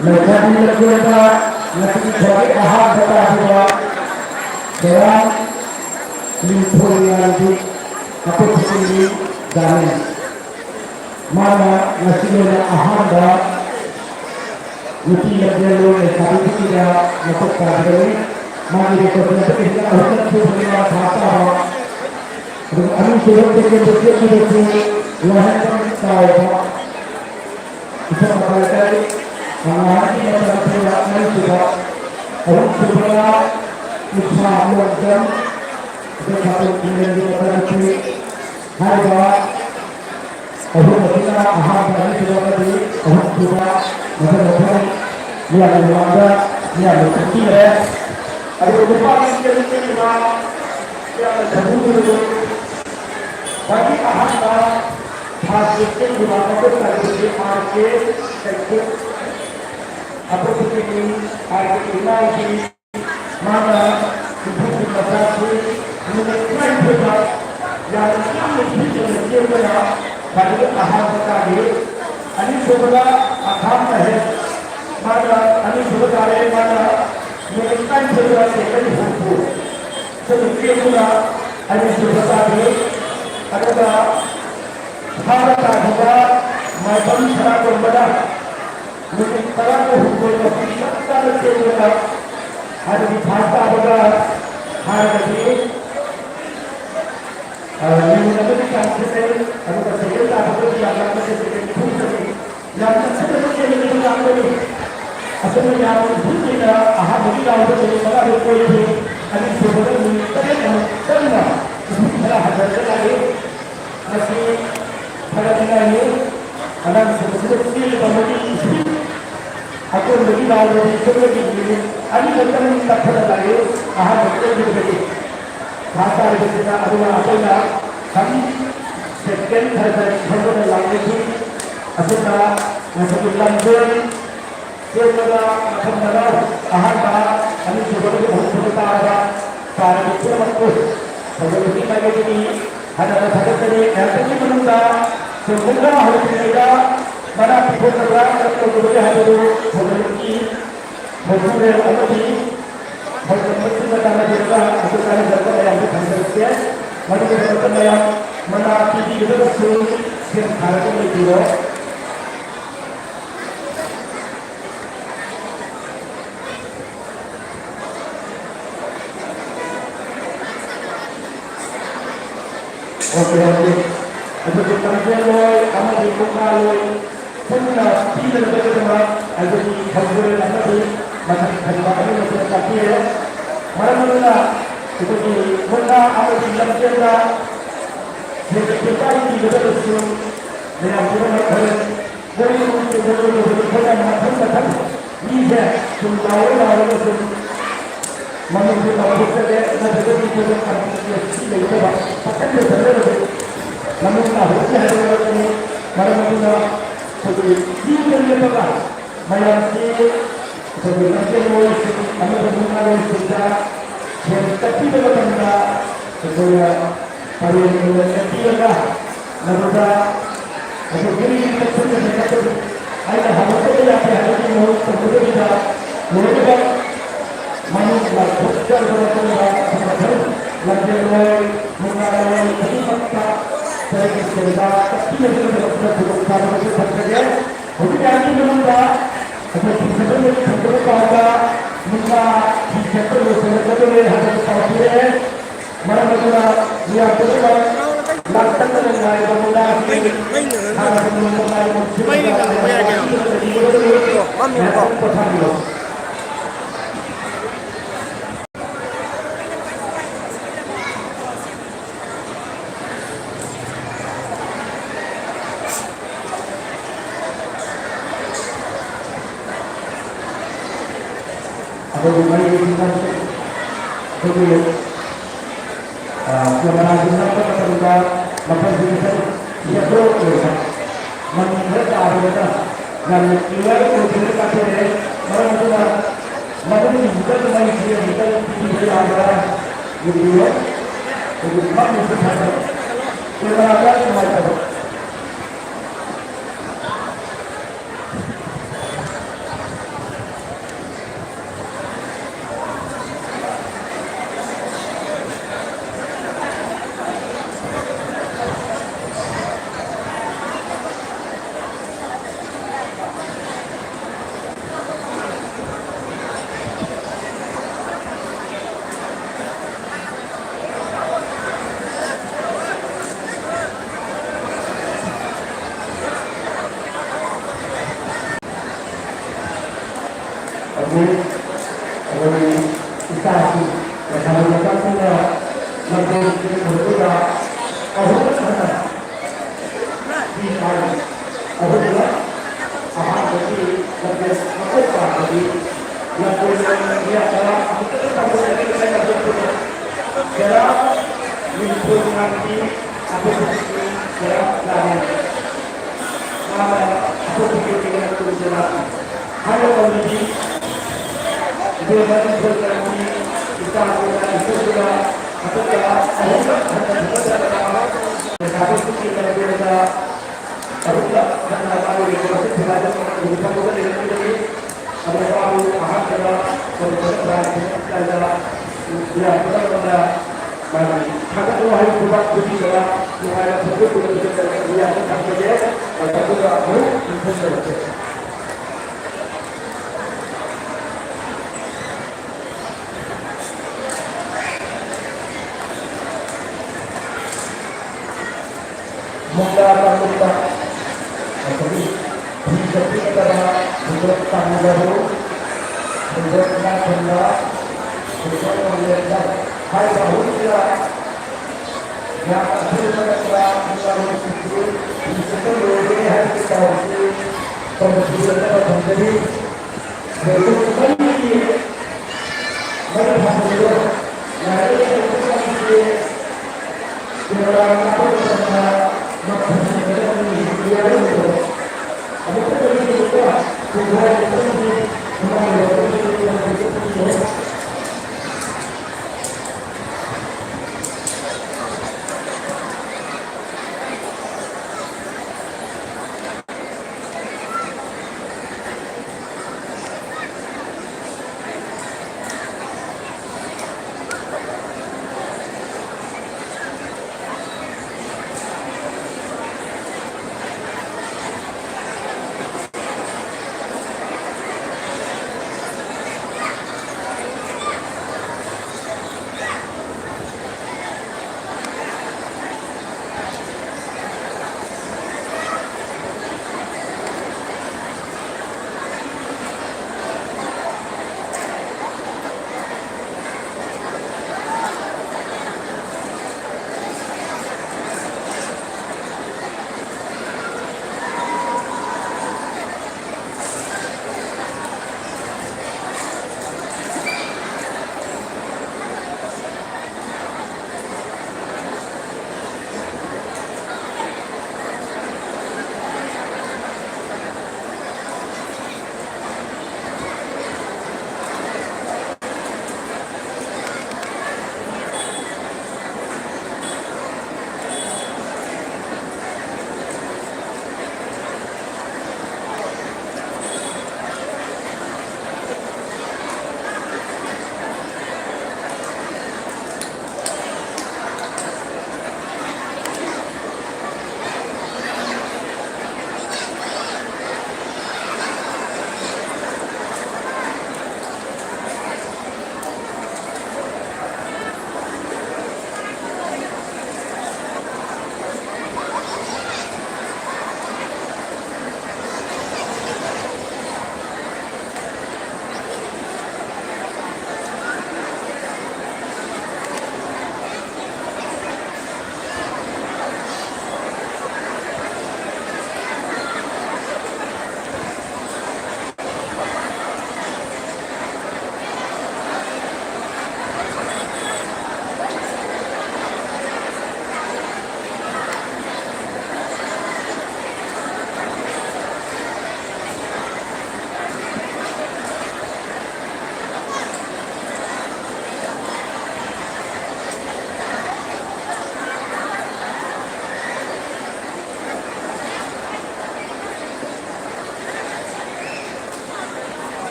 Menjadi legenda yang dari ahad bahwa dalam limpul yang di apa sini dan mana nasional ahad mesti legenda yang kami tidak untuk kami mari kita berjaya untuk semua kata dengan anu surat yang berjaya lahirkan tahu kita berkata Hanya kita perlakukan juga orang semua usaha dan beberapa kemudian kita perhati harga orang kita ahad dari sudah tadi orang juga macam yang ada yang berkecil ada beberapa yang kita yang terbuka bagi ahad hasil juga kita dari sektor apa begini hari ini mana hidup masyarakat mengenai juga yang kami bisa menjadi bagi ahad tadi ini sebenarnya ahad है mana ini sebenarnya mana mengenai juga sekali hukum sebenarnya juga ini sebenarnya adalah Bharat का हुआ मैदान खड़ा कर बड़ा लेकिन तरह के हुए तो सत्तर के लिए हर भाषा होगा हर जगह ये नगर का से अगर सेकेंड आपको या आपको से सेकेंड खुद से या सबसे के लिए तो आपको असल में आप खुद ही ना आहा बड़ी का होगा तो बड़ा हो कोई भी अभी सुबह में करना मेरा हजार से आगे ऐसे pada dengan ini, anak sebesar kami aku beri lalu sebelum ini, ani kita tak pada lagi, ahad betul betul. Bahasa kita adalah apa yang kami second terbaik sebelum lagi ini, asal masuk London, semoga akan menarik ahad bah, ani sebelum kita ada para itu masuk sebelum kita ini. Ada satu kali yang kami menunda semoga hari ini pada pukul 11 atau 12 hari itu memiliki mobil alami mobil kita juga atau kali berapa yang kita hasilkan mari kita bertanya mana TV itu yang harus dijual Oke. Untuk kita loy, kami di muka loy, punya tidak begitu banyak. Ada di kampung yang ada di macam kampung ini macam kaki ya. Mana itu di muka ada di dalam jendela. Jadi kita ini juga betul. Dengan kita boleh macam macam. Ini jumlah orang betul. Manusia manusia ada di dalam kampung itu bah. Pakai betul. Namun harusnya hari ini malam seperti ini yang kita mayat seperti nasional kami bermula sudah yang tapi dalam kita supaya hari ini kita tidak naruda atau ini kita sudah Ay halos ko ya kaya halos mo sa budo nila. Muli ba manung lakukan berapa orang lanjut mengalami kehidupan saya cerita tidak benar-benar bukan itu saja. Mungkin yang ini menunda atau sebenarnya sebenarnya pada muka hijau itu sebenarnya ada sesuatu mana mana yang kedua lakukan dengan menunda ini ada menunda Ada rumah yang kita kemudian kemudian kita ketika makan kita dia berdoa mengingat ada dan ia itu kita kata orang tua makan juga dengan dia kita tidak ada gitu ya jadi makan itu saja kita ada semua itu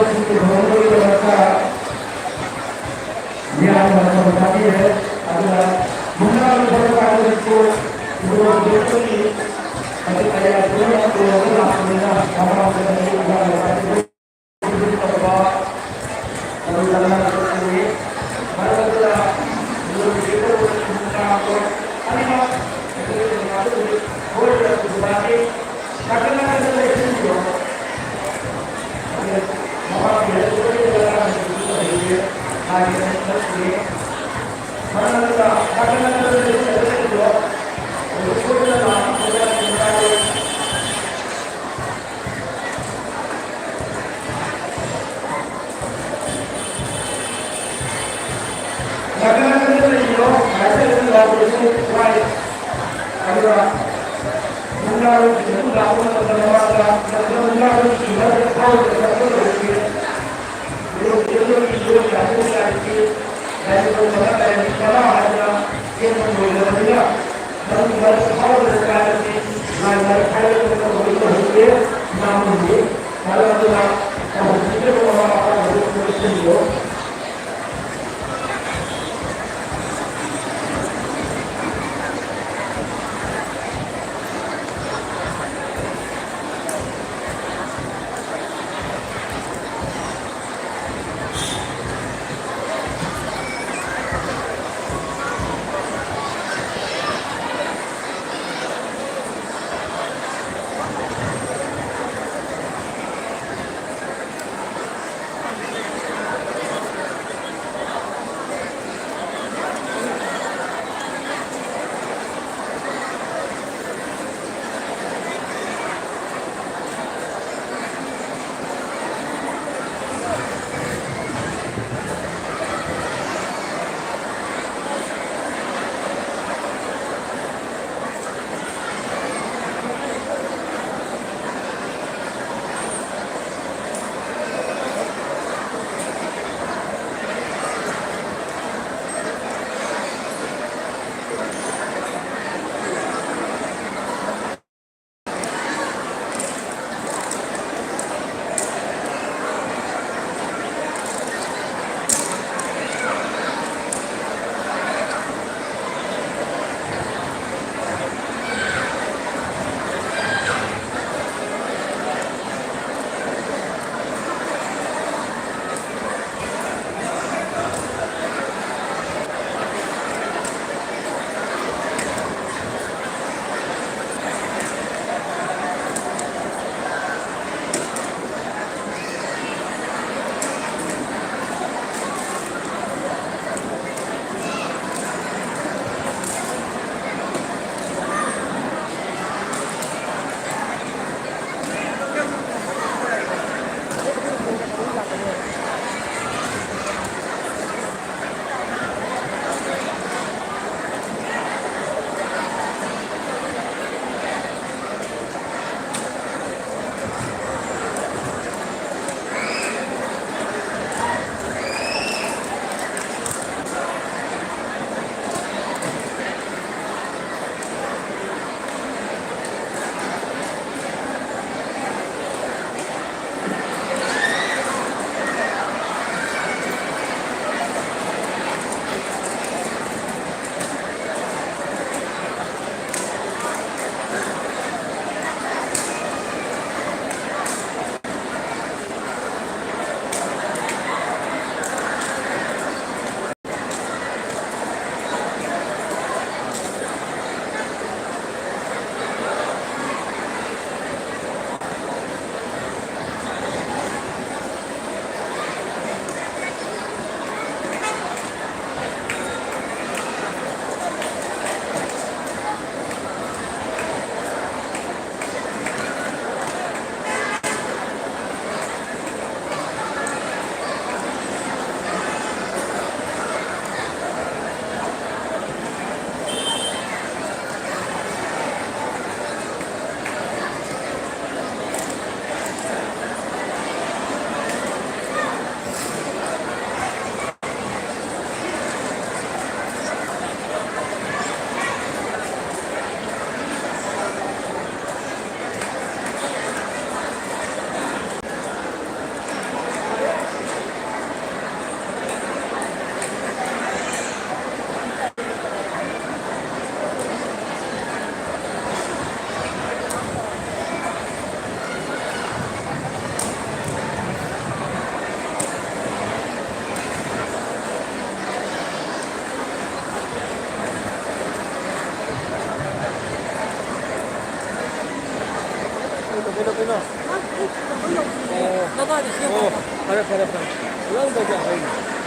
की भ्रमण की व्यवस्था ये आज हमारे बताती है अगला मुन्ना विभाग का को वो देखो कि अभी आया दुनिया को अगला महीना हमारा से नहीं होगा बताते हैं अभी चलना करते हैं हर अगला जो देखो मुन्ना को अभी आप हो जाए तो करना करते हैं हमारा 그래서 나도 아직 기억 안 나. 가자. 올라온다, 이제.